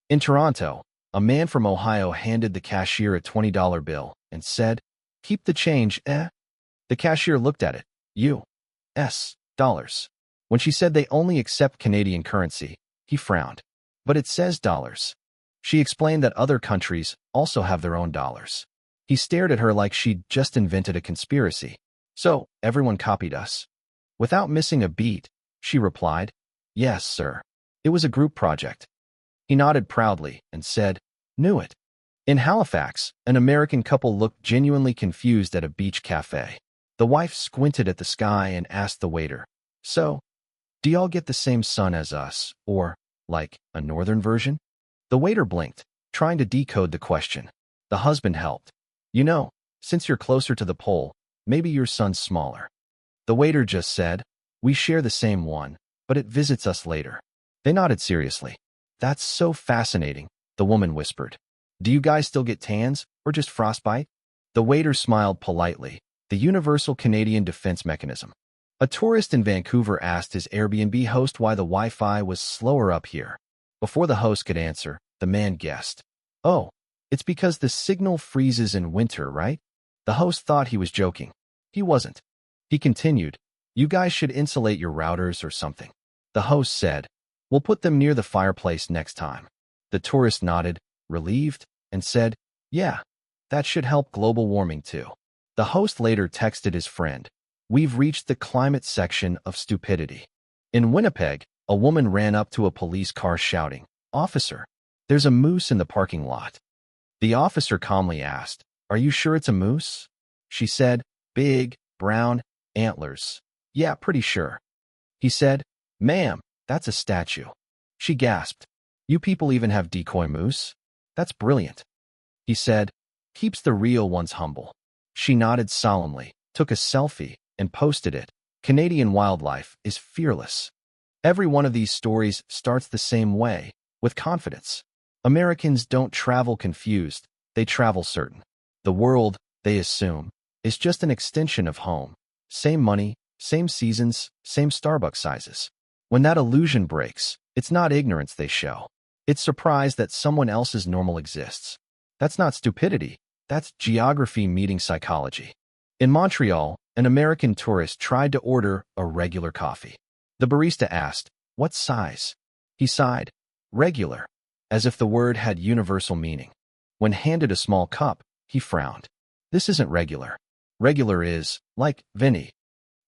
In Toronto, a man from Ohio handed the cashier a $20 bill and said, "Keep the change, eh?" The cashier looked at it. U.S. dollars. When she said they only accept Canadian currency, he frowned. "But it says dollars." She explained that other countries also have their own dollars. He stared at her like she'd just invented a conspiracy. "So, everyone copied us?" Without missing a beat, she replied, "Yes, sir. It was a group project." He nodded proudly and said, "Knew it." In Halifax, an American couple looked genuinely confused at a beach cafe. The wife squinted at the sky and asked the waiter, "So, do y'all get the same sun as us, or, like, a northern version?" The waiter blinked, trying to decode the question. The husband helped. "You know, since you're closer to the pole, maybe your sun's smaller." The waiter just said, "We share the same one, but it visits us later." They nodded seriously. "That's so fascinating," the woman whispered. "Do you guys still get tans, or just frostbite?" The waiter smiled politely. The universal Canadian defense mechanism. A tourist in Vancouver asked his Airbnb host why the Wi-Fi was slower up here. Before the host could answer, the man guessed. "Oh, it's because the signal freezes in winter, right?" The host thought he was joking. He wasn't. He continued, "You guys should insulate your routers or something." The host said, "We'll put them near the fireplace next time." The tourist nodded, relieved, and said, "Yeah, that should help global warming too." The host later texted his friend, "We've reached the climate section of stupidity." In Winnipeg, a woman ran up to a police car shouting, "Officer, there's a moose in the parking lot." The officer calmly asked, "Are you sure it's a moose?" She said, "Big, brown, antlers." "Yeah, pretty sure." He said, "Ma'am, that's a statue." She gasped, "You people even have decoy moose? That's brilliant." He said, "Keeps the real ones humble." She nodded solemnly, took a selfie, and posted it. Canadian wildlife is fearless. Every one of these stories starts the same way, with confidence. Americans don't travel confused, they travel certain. The world, they assume, is just an extension of home. Same money, same seasons, same Starbucks sizes. When that illusion breaks, it's not ignorance they show. It's surprise that someone else's normal exists. That's not stupidity, that's geography meeting psychology. In Montreal, an American tourist tried to order a regular coffee. The barista asked, "What size?" He sighed, "Regular," as if the word had universal meaning. When handed a small cup, he frowned. "This isn't regular. Regular is, like, Vinny."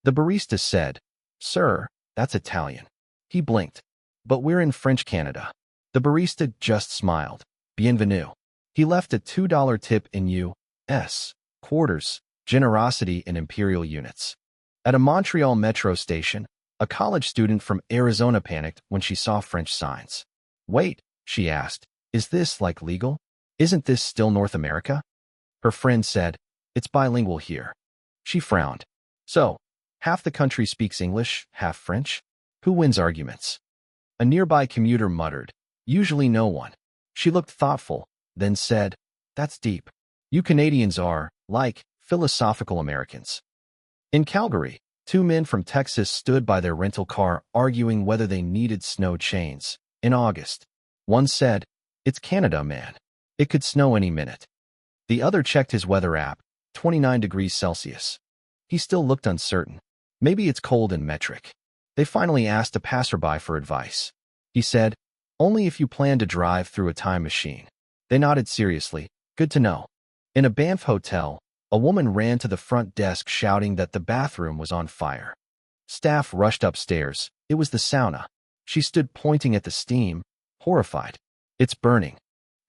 The barista said, "Sir, that's Italian." He blinked. "But we're in French Canada." The barista just smiled. "Bienvenue." He left a $2 tip in U.S. quarters, generosity in imperial units. At a Montreal metro station, a college student from Arizona panicked when she saw French signs. "Wait," she asked, "is this, like, legal? Isn't this still North America?" Her friend said, "It's bilingual here." She frowned. "So, half the country speaks English, half French? Who wins arguments?" A nearby commuter muttered, "Usually no one." She looked thoughtful, then said, "That's deep. You Canadians are, like, philosophical Americans." In Calgary, two men from Texas stood by their rental car arguing whether they needed snow chains. In August, one said, "It's Canada, man. It could snow any minute." The other checked his weather app, 29 degrees Celsius. He still looked uncertain. Maybe it's cold in metric. They finally asked a passerby for advice. He said, "Only if you plan to drive through a time machine." They nodded seriously. "Good to know." In a Banff hotel, a woman ran to the front desk shouting that the bathroom was on fire. Staff rushed upstairs. It was the sauna. She stood pointing at the steam, horrified. "It's burning."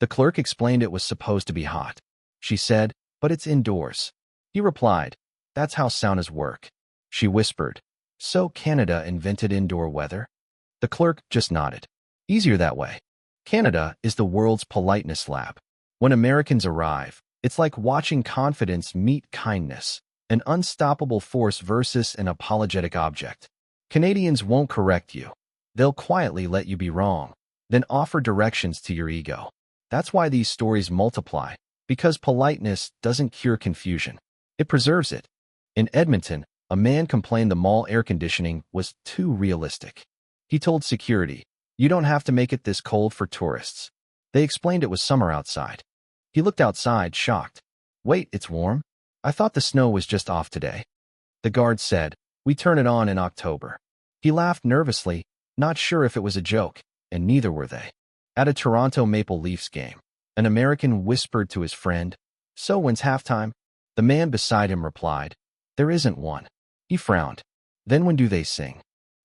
The clerk explained it was supposed to be hot. She said, "But it's indoors." He replied, "That's how saunas work." She whispered, "So Canada invented indoor weather?" The clerk just nodded. "Easier that way." Canada is the world's politeness lab. When Americans arrive, it's like watching confidence meet kindness, an unstoppable force versus an apologetic object. Canadians won't correct you. They'll quietly let you be wrong, then offer directions to your ego. That's why these stories multiply, because politeness doesn't cure confusion. It preserves it. In Edmonton, a man complained the mall air conditioning was too realistic. He told security, "You don't have to make it this cold for tourists." They explained it was summer outside. He looked outside, shocked. Wait, it's warm? I thought the snow was just off today. The guard said, we turn it on in October. He laughed nervously, not sure if it was a joke, and neither were they. At a Toronto Maple Leafs game, an American whispered to his friend, so when's halftime? The man beside him replied, there isn't one. He frowned. Then when do they sing?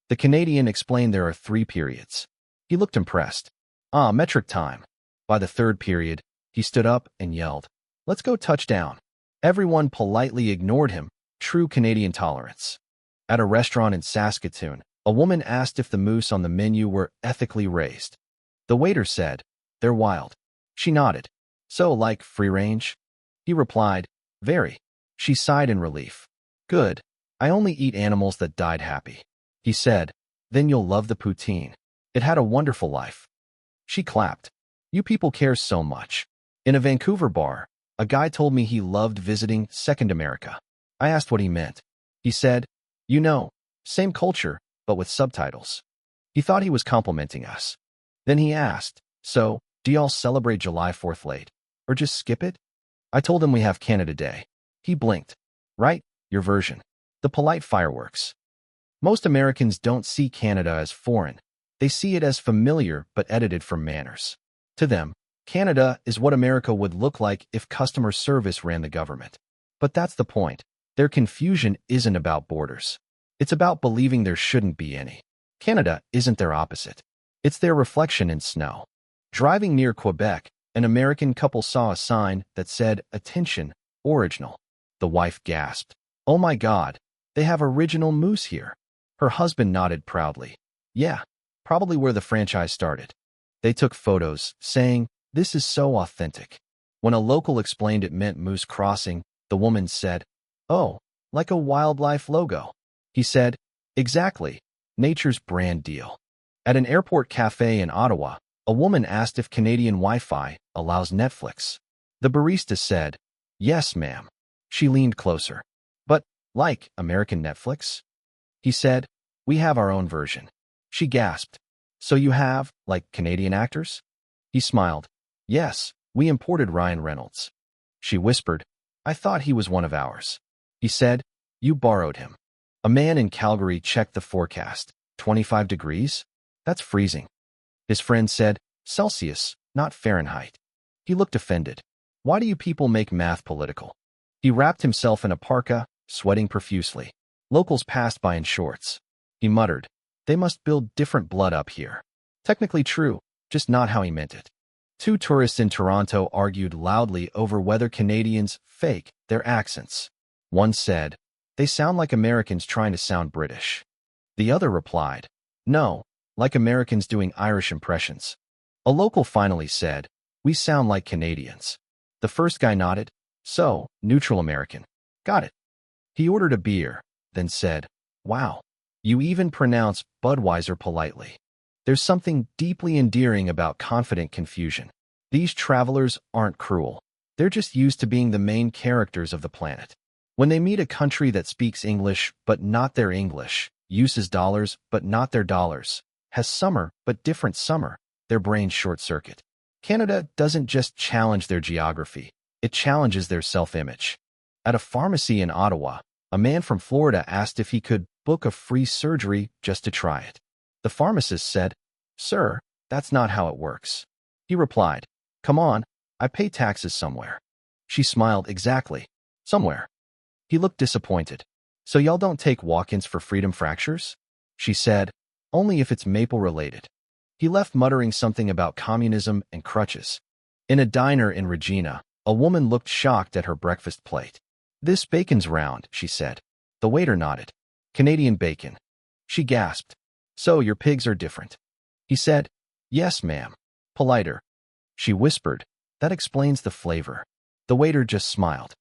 The Canadian explained there are 3 periods. He looked impressed. Metric time. By the 3rd period, he stood up and yelled, let's go touchdown. Everyone politely ignored him, true Canadian tolerance. At a restaurant in Saskatoon, a woman asked if the moose on the menu were ethically raised. The waiter said, they're wild. She nodded. So, like free range? He replied, very. She sighed in relief. Good. I only eat animals that died happy. He said, then you'll love the poutine. It had a wonderful life. She clapped. You people care so much. In a Vancouver bar, a guy told me he loved visiting Second America. I asked what he meant. He said, you know, same culture, but with subtitles. He thought he was complimenting us. Then he asked, so, do y'all celebrate July 4th late? Or just skip it? I told him we have Canada Day. He blinked. Right, your version. The polite fireworks. Most Americans don't see Canada as foreign. They see it as familiar but edited from manners. To them, Canada is what America would look like if customer service ran the government. But that's the point. Their confusion isn't about borders. It's about believing there shouldn't be any. Canada isn't their opposite. It's their reflection in snow. Driving near Quebec, an American couple saw a sign that said, attention, original. The wife gasped. Oh my God, they have original moose here. Her husband nodded proudly. Yeah, probably where the franchise started. They took photos, saying, this is so authentic. When a local explained it meant moose crossing, the woman said, oh, like a wildlife logo. He said, exactly, nature's brand deal. At an airport cafe in Ottawa, a woman asked if Canadian Wi-Fi allows Netflix. The barista said, yes, ma'am. She leaned closer. But, like American Netflix? He said, we have our own version. She gasped. So you have, like, Canadian actors? He smiled. Yes, we imported Ryan Reynolds. She whispered, I thought he was one of ours. He said, you borrowed him. A man in Calgary checked the forecast. 25 degrees? That's freezing. His friend said, Celsius, not Fahrenheit. He looked offended. Why do you people make math political? He wrapped himself in a parka, sweating profusely. Locals passed by in shorts. He muttered, they must build different blood up here. Technically true, just not how he meant it. 2 tourists in Toronto argued loudly over whether Canadians fake their accents. One said, they sound like Americans trying to sound British. The other replied, no, like Americans doing Irish impressions. A local finally said, we sound like Canadians. The first guy nodded, so, neutral American. Got it. He ordered a beer, then said, wow, you even pronounce Budweiser politely. There's something deeply endearing about confident confusion. These travelers aren't cruel. They're just used to being the main characters of the planet. When they meet a country that speaks English but not their English, uses dollars but not their dollars, has summer but different summer, their brains short-circuit. Canada doesn't just challenge their geography, it challenges their self-image. At a pharmacy in Ottawa, a man from Florida asked if he could book a free surgery just to try it. The pharmacist said, sir, that's not how it works. He replied, come on, I pay taxes somewhere. She smiled, exactly, somewhere. He looked disappointed. So y'all don't take walk-ins for freedom fractures? She said, only if it's maple-related. He left muttering something about communism and crutches. In a diner in Regina, a woman looked shocked at her breakfast plate. This bacon's round, she said. The waiter nodded. Canadian bacon. She gasped. So your pigs are different. He said, yes, ma'am. Politer. She whispered, that explains the flavor. The waiter just smiled.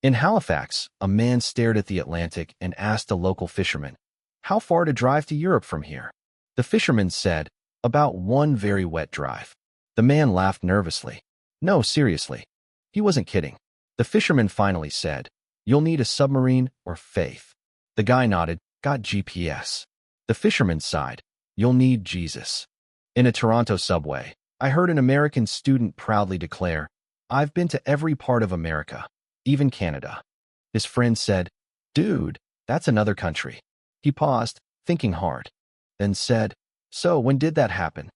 In Halifax, a man stared at the Atlantic and asked a local fisherman, how far to drive to Europe from here? The fisherman said, about 1 very wet drive. The man laughed nervously. No, seriously. He wasn't kidding. The fisherman finally said, you'll need a submarine or faith. The guy nodded, got GPS. The fisherman sighed, you'll need Jesus. In a Toronto subway, I heard an American student proudly declare, "I've been to every part of America, even Canada." His friend said, "Dude, that's another country." He paused, thinking hard, then said, "So when did that happen?"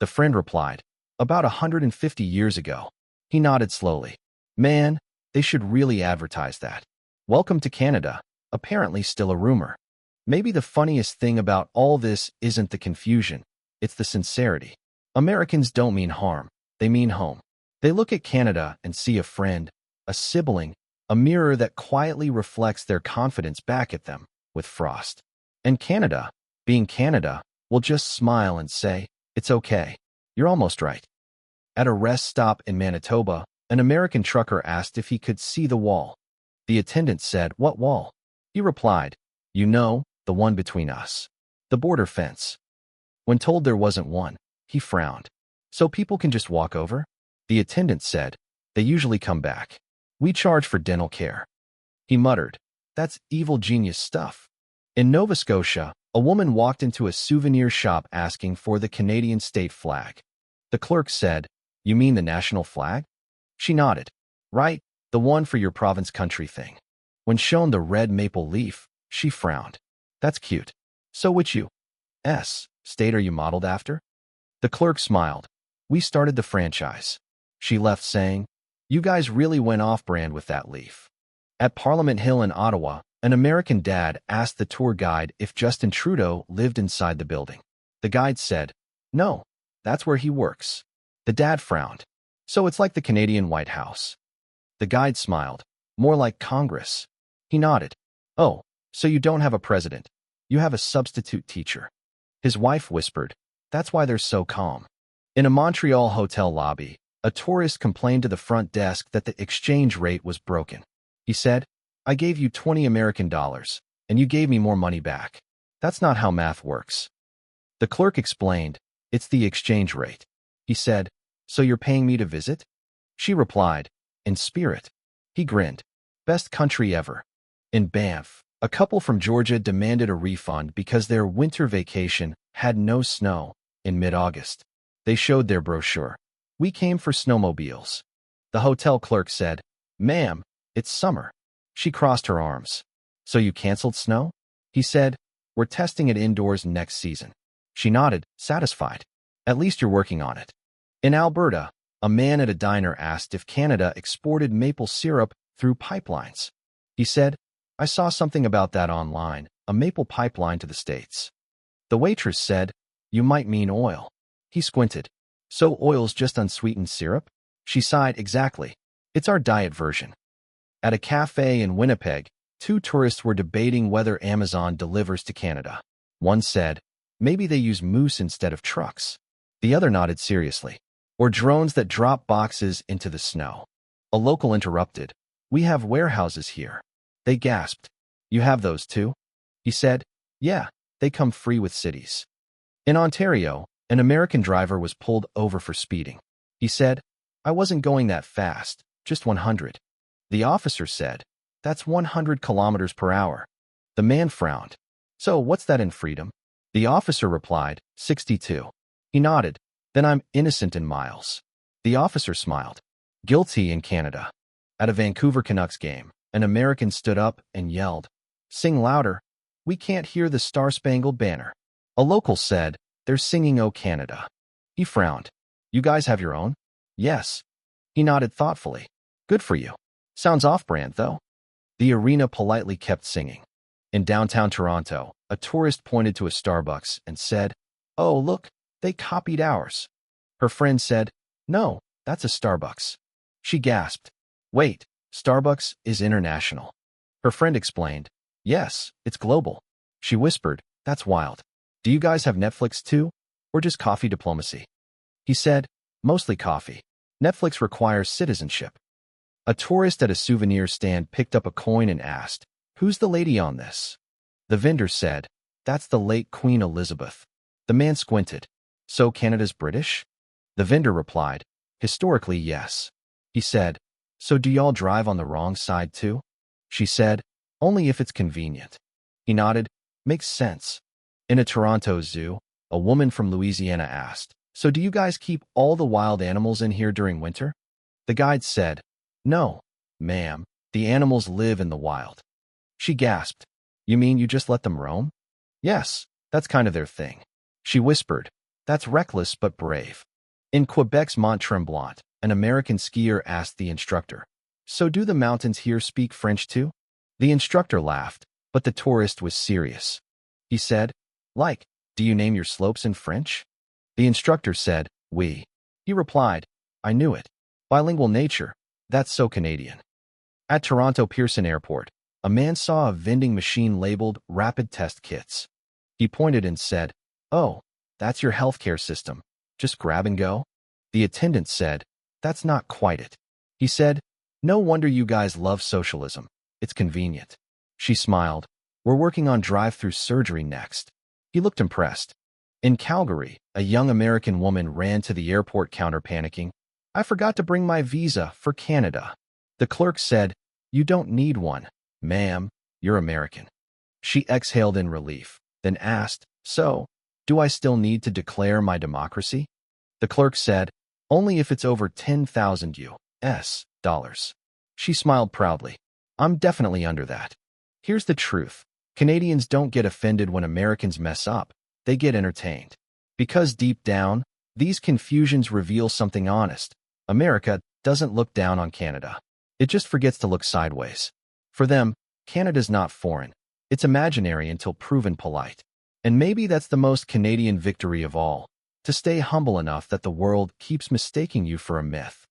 The friend replied, "About 150 years ago." He nodded slowly. "Man, they should really advertise that. Welcome to Canada," apparently still a rumor. Maybe the funniest thing about all this isn't the confusion, it's the sincerity. Americans don't mean harm, they mean home. They look at Canada and see a friend, a sibling, a mirror that quietly reflects their confidence back at them with frost. And Canada, being Canada, will just smile and say, "It's okay. You're almost right." At a rest stop in Manitoba, an American trucker asked if he could see the wall. The attendant said, "What wall?" He replied, "You know, the one between us. The border fence." When told there wasn't one, he frowned. "So people can just walk over?" The attendant said, "They usually come back. We charge for dental care." He muttered, "That's evil genius stuff." In Nova Scotia, a woman walked into a souvenir shop asking for the Canadian state flag. The clerk said, "You mean the national flag?" She nodded. "Right, the one for your province country thing." When shown the red maple leaf, she frowned. "That's cute. So which U.S. state are you modeled after?" The clerk smiled. "We started the franchise." She left saying, "You guys really went off-brand with that leaf." At Parliament Hill in Ottawa, an American dad asked the tour guide if Justin Trudeau lived inside the building. The guide said, "No, that's where he works." The dad frowned. "So it's like the Canadian White House." The guide smiled. "More like Congress." He nodded. "Oh, so you don't have a president. You have a substitute teacher." His wife whispered, "That's why they're so calm." In a Montreal hotel lobby, a tourist complained to the front desk that the exchange rate was broken. He said, "I gave you 20 American dollars, and you gave me more money back. That's not how math works." The clerk explained, "It's the exchange rate." He said, "So you're paying me to visit?" She replied, "In spirit." He grinned. "Best country ever." In Banff, a couple from Georgia demanded a refund because their winter vacation had no snow in mid-August. They showed their brochure. "We came for snowmobiles." The hotel clerk said, "Ma'am, it's summer." She crossed her arms. "So you canceled snow?" He said, "We're testing it indoors next season." She nodded, satisfied. "At least you're working on it." In Alberta, a man at a diner asked if Canada exported maple syrup through pipelines. He said, "I saw something about that online, a maple pipeline to the States." The waitress said, "You might mean oil." He squinted. "So oil's just unsweetened syrup?" She sighed, "Exactly. It's our diet version." At a cafe in Winnipeg, two tourists were debating whether Amazon delivers to Canada. One said, "Maybe they use moose instead of trucks." The other nodded seriously. "Or drones that drop boxes into the snow." A local interrupted, "We have warehouses here." They gasped. "You have those too?" He said, "Yeah, they come free with cities." In Ontario, an American driver was pulled over for speeding. He said, "I wasn't going that fast, just 100. The officer said, "That's 100 kilometers per hour." The man frowned. "So what's that in freedom?" The officer replied, 62. He nodded. "Then I'm innocent in miles." The officer smiled. Guilty in Canada. At a Vancouver Canucks game, an American stood up and yelled, "Sing louder. We can't hear the Star-Spangled Banner." A local said, "They're singing O Canada." He frowned. "You guys have your own?" "Yes." He nodded thoughtfully. "Good for you. Sounds off-brand, though." The arena politely kept singing. In downtown Toronto, a tourist pointed to a Starbucks and said, "Oh, look, they copied ours." Her friend said, "No, that's a Starbucks." She gasped. "Wait, Starbucks is international." Her friend explained, "Yes, it's global." She whispered, "That's wild. Do you guys have Netflix too? Or just coffee diplomacy?" He said, "Mostly coffee. Netflix requires citizenship." A tourist at a souvenir stand picked up a coin and asked, "Who's the lady on this?" The vendor said, "That's the late Queen Elizabeth." The man squinted. "So Canada's British?" The vendor replied, "Historically, yes." He said, "So do y'all drive on the wrong side too?" She said, "Only if it's convenient." He nodded, "Makes sense." In a Toronto zoo, a woman from Louisiana asked, So do you guys keep all the wild animals in here during winter? The guide said, No, ma'am, the animals live in the wild. She gasped, You mean you just let them roam? Yes, that's kind of their thing. She whispered, That's reckless but brave. In Quebec's Mont Tremblant, an American skier asked the instructor, So do the mountains here speak French too? The instructor laughed, but the tourist was serious. He said, Do you name your slopes in French? The instructor said, Oui. He replied, I knew it. Bilingual nature, that's so Canadian. At Toronto Pearson Airport, a man saw a vending machine labeled Rapid Test Kits. He pointed and said, Oh, that's your healthcare system. Just grab and go? The attendant said, That's not quite it. He said, No wonder you guys love socialism. It's convenient. She smiled. We're working on drive-through surgery next. He looked impressed. In Calgary, a young American woman ran to the airport counter panicking. I forgot to bring my visa for Canada. The clerk said, You don't need one, ma'am. You're American. She exhaled in relief, then asked, So, do I still need to declare my democracy? The clerk said, Only if it's over 10,000 US dollars. She smiled proudly. I'm definitely under that. Here's the truth. Canadians don't get offended when Americans mess up. They get entertained. Because deep down, these confusions reveal something honest. America doesn't look down on Canada. It just forgets to look sideways. For them, Canada's not foreign. It's imaginary until proven polite. And maybe that's the most Canadian victory of all, to stay humble enough that the world keeps mistaking you for a myth.